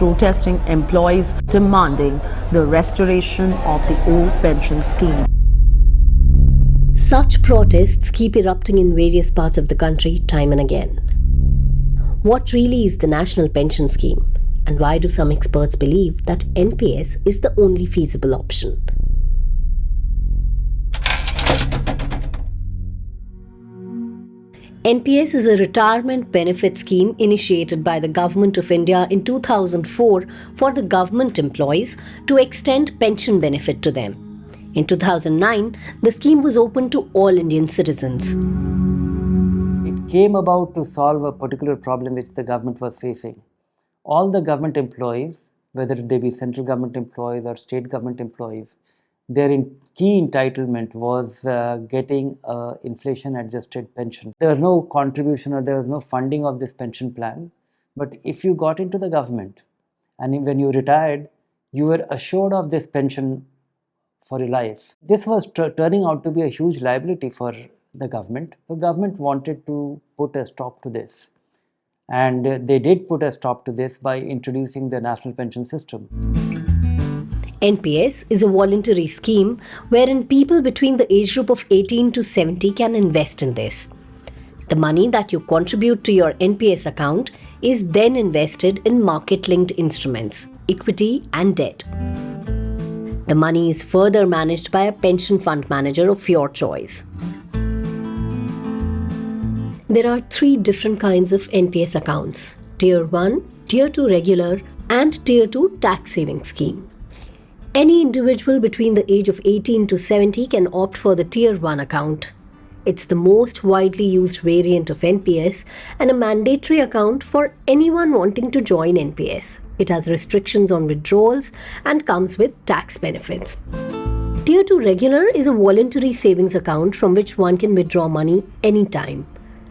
protesting employees demanding the restoration of the old pension scheme. Such protests keep erupting in various parts of the country time and again. What really is the National Pension Scheme, and why do some experts believe that NPS is the only feasible option? NPS is a retirement benefit scheme initiated by the Government of India in 2004 for the government employees to extend pension benefit to them. In 2009, the scheme was open to all Indian citizens. It came about to solve a particular problem which the government was facing. All the government employees, whether they be central government employees or state government employees, their key entitlement was getting inflation adjusted pension. There was no contribution or there was no funding of this pension plan. But if you got into the government and when you retired, you were assured of this pension for your life. This was turning out to be a huge liability for the government. The government wanted to put a stop to this. And they did put a stop to this by introducing the national pension system. NPS is a voluntary scheme wherein people between the age group of 18 to 70 can invest in this. The money that you contribute to your NPS account is then invested in market-linked instruments, equity and debt. The money is further managed by a pension fund manager of your choice. There are 3 different kinds of NPS accounts: Tier 1, Tier 2 regular and Tier 2 tax saving scheme. Any individual between the age of 18 to 70 can opt for the Tier 1 account. It's the most widely used variant of NPS and a mandatory account for anyone wanting to join NPS. It has restrictions on withdrawals and comes with tax benefits. Tier 2 regular is a voluntary savings account from which one can withdraw money anytime,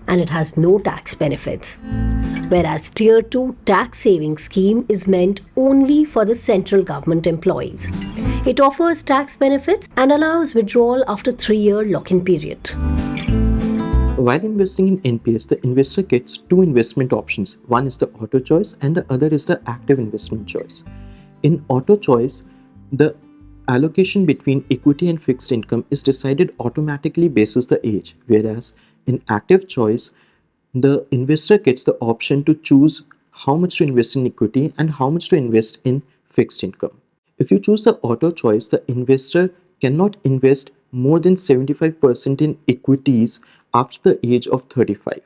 and it has no tax benefits. Whereas Tier 2 tax savings scheme is meant only for the central government employees. It offers tax benefits and allows withdrawal after 3-year lock-in period. While investing in NPS, the investor gets 2 investment options. One is the auto choice and the other is the active investment choice. In auto choice, the allocation between equity and fixed income is decided automatically basis the age, whereas in active choice, the investor gets the option to choose how much to invest in equity and how much to invest in fixed income. If you choose the auto choice, the investor cannot invest more than 75% in equities after the age of 35.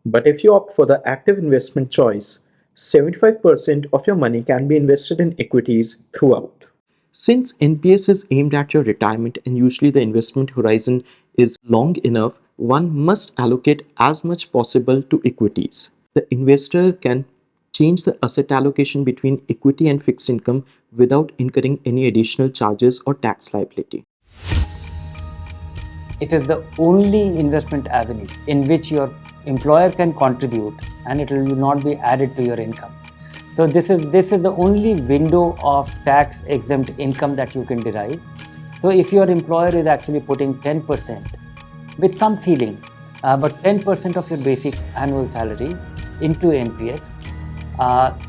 But if you opt for the active investment choice, 75% of your money can be invested in equities throughout. Since NPS is aimed at your retirement and usually the investment horizon is long enough, one must allocate as much possible to equities. The investor can change the asset allocation between equity and fixed income without incurring any additional charges or tax liability. It is the only investment avenue in which your employer can contribute and it will not be added to your income. So this is the only window of tax exempt income that you can derive. So if your employer is actually putting 10% with some ceiling, but 10% of your basic annual salary into NPS,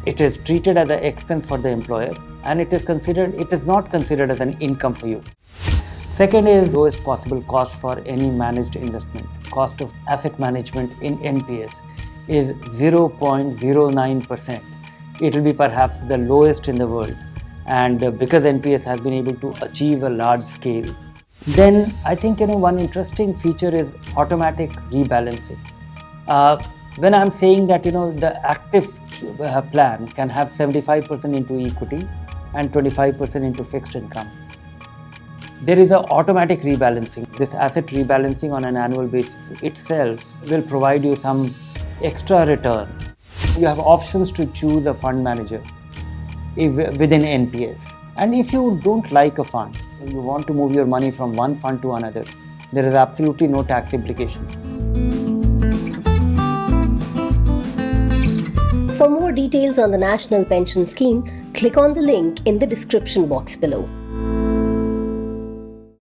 it is treated as an expense for the employer and it is not considered as an income for you. Second is lowest possible cost for any managed investment. Cost of asset management in NPS is 0.09%. It will be perhaps the lowest in the world, and because NPS has been able to achieve a large scale. Then I think one interesting feature is automatic rebalancing. When I'm saying that the active plan can have 75% into equity and 25% into fixed income, there is an automatic rebalancing. This asset rebalancing on an annual basis itself will provide you some extra return. You have options to choose a fund manager within NPS. And if you don't like a fund, you want to move your money from one fund to another, there is absolutely no tax implication. For more details on the National Pension Scheme, click on the link in the description box below.